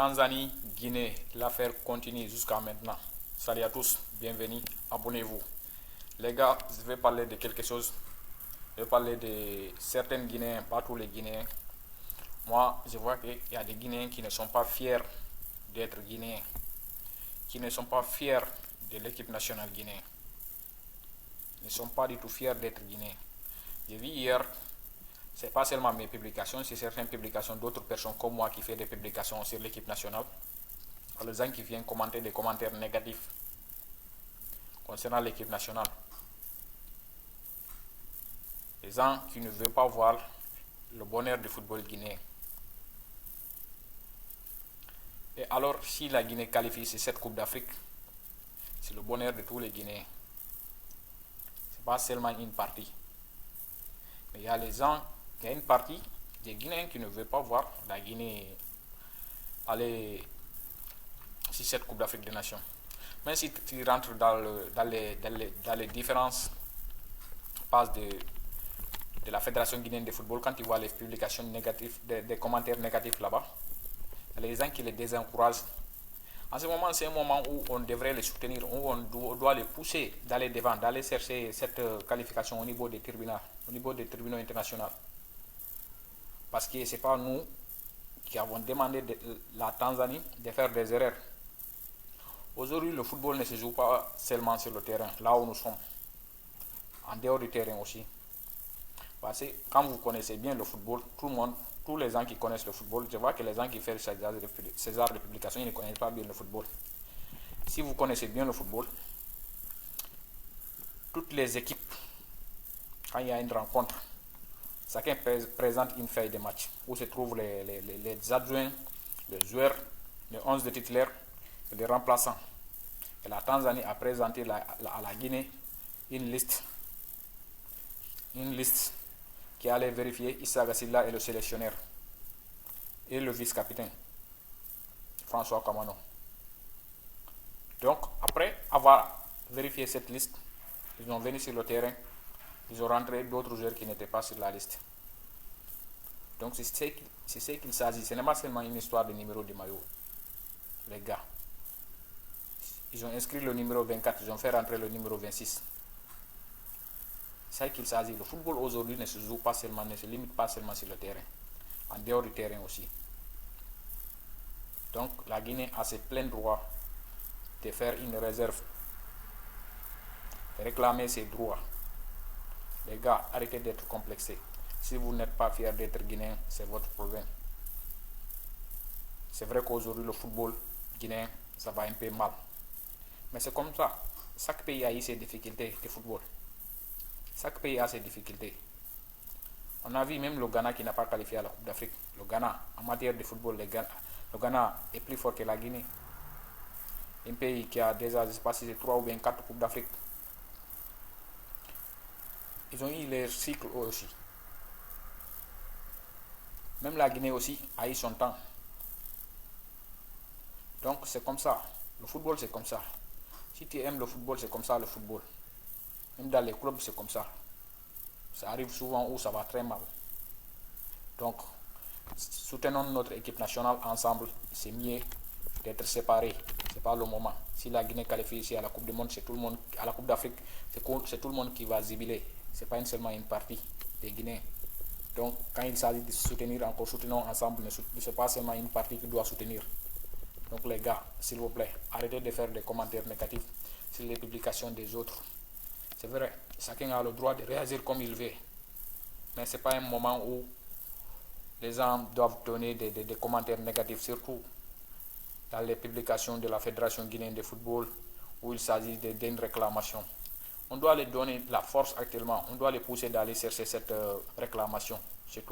Tanzanie, Guinée, l'affaire continue jusqu'à maintenant. Salut à tous, bienvenue, abonnez-vous. Les gars, je vais parler de quelque chose. Je vais parler de certains Guinéens, pas tous les Guinéens. Moi, je vois qu'il y a des Guinéens qui ne sont pas fiers d'être Guinéens, qui ne sont pas fiers de l'équipe nationale guinéenne. Ils ne sont pas du tout fiers d'être Guinéens. J'ai vu hier, c'est pas seulement mes publications, c'est certaines publications d'autres personnes comme moi qui font des publications sur l'équipe nationale. Les gens qui viennent commenter des commentaires négatifs concernant l'équipe nationale. Les gens qui ne veulent pas voir le bonheur du football guinéen. Et alors, si la Guinée qualifie sur cette Coupe d'Afrique, c'est le bonheur de tous les Guinéens. Ce n'est pas seulement une partie. Mais il y a les gens, il y a une partie des Guinéens qui ne veulent pas voir la Guinée aller sur cette Coupe d'Afrique des Nations. Même si tu rentres dans les différentes pages de la Fédération guinéenne de football, quand tu vois les publications négatives, des commentaires négatifs là-bas, il y a les gens qui les désencouragent. En ce moment, c'est un moment où on devrait les soutenir, où on doit les pousser d'aller devant, d'aller chercher cette qualification au niveau des tribunaux internationaux. Parce que ce n'est pas nous qui avons demandé la Tanzanie de faire des erreurs. Aujourd'hui, le football ne se joue pas seulement sur le terrain, là où nous sommes, en dehors du terrain aussi. Parce que quand vous connaissez bien le football, tous les gens qui connaissent le football, je vois que les gens qui font ces arts de publication, ils ne connaissent pas bien le football. Si vous connaissez bien le football, toutes les équipes, quand il y a une rencontre, chacun présente une feuille de match où se trouvent les adjoints, les joueurs, les 11 de titulaires et les remplaçants. Et la Tanzanie a présenté à la Guinée une liste qui allait vérifier Issa Gassila et le sélectionneur et le vice-capitaine François Kamano. Donc après avoir vérifié cette liste, ils sont venus sur le terrain, ils ont rentré d'autres joueurs qui n'étaient pas sur la liste. Donc c'est ce qu'il s'agit, ce n'est pas seulement une histoire de numéro de maillot. Les gars, ils ont inscrit le numéro 24, ils ont fait rentrer le numéro 26. C'est ça qu'il s'agit. Le football aujourd'hui ne se joue pas seulement, ne se limite pas seulement sur le terrain, en dehors du terrain aussi. Donc la Guinée a ses pleins droits de faire une réserve, de réclamer ses droits. Les gars, arrêtez d'être complexés. Si vous n'êtes pas fiers d'être guinéen, c'est votre problème. C'est vrai qu'aujourd'hui le football guinéen, ça va un peu mal. Mais c'est comme ça. Chaque pays a eu ses difficultés de football. Chaque pays a ses difficultés. On a vu même le Ghana qui n'a pas qualifié à la Coupe d'Afrique. Le Ghana, en matière de football, le Ghana est plus fort que la Guinée. Un pays qui a déjà, je ne sais pas si c'est 3 ou bien 4 Coupes d'Afrique. Ils ont eu leur cycle aussi. Même la Guinée aussi a eu son temps. Donc c'est comme ça. Le football c'est comme ça. Si tu aimes le football, c'est comme ça le football. Même dans les clubs, c'est comme ça. Ça arrive souvent où ça va très mal. Donc, soutenons notre équipe nationale ensemble. C'est mieux d'être séparés. C'est pas le moment. Si la Guinée qualifie ici à la Coupe du Monde, c'est tout le monde. À la Coupe d'Afrique, c'est tout le monde qui va zibiler. C'est pas seulement une partie des Guinéens. Donc, quand il s'agit de soutenir, encore soutenons ensemble. Ne c'est pas seulement une partie qui doit soutenir. Donc, les gars, s'il vous plaît, arrêtez de faire des commentaires négatifs sur les publications des autres. C'est vrai, chacun a le droit de réagir comme il veut. Mais ce n'est pas un moment où les gens doivent donner des commentaires négatifs, surtout dans les publications de la Fédération guinéenne de football, où il s'agit d'une réclamation. On doit les donner la force actuellement, on doit les pousser d'aller chercher cette réclamation, c'est tout.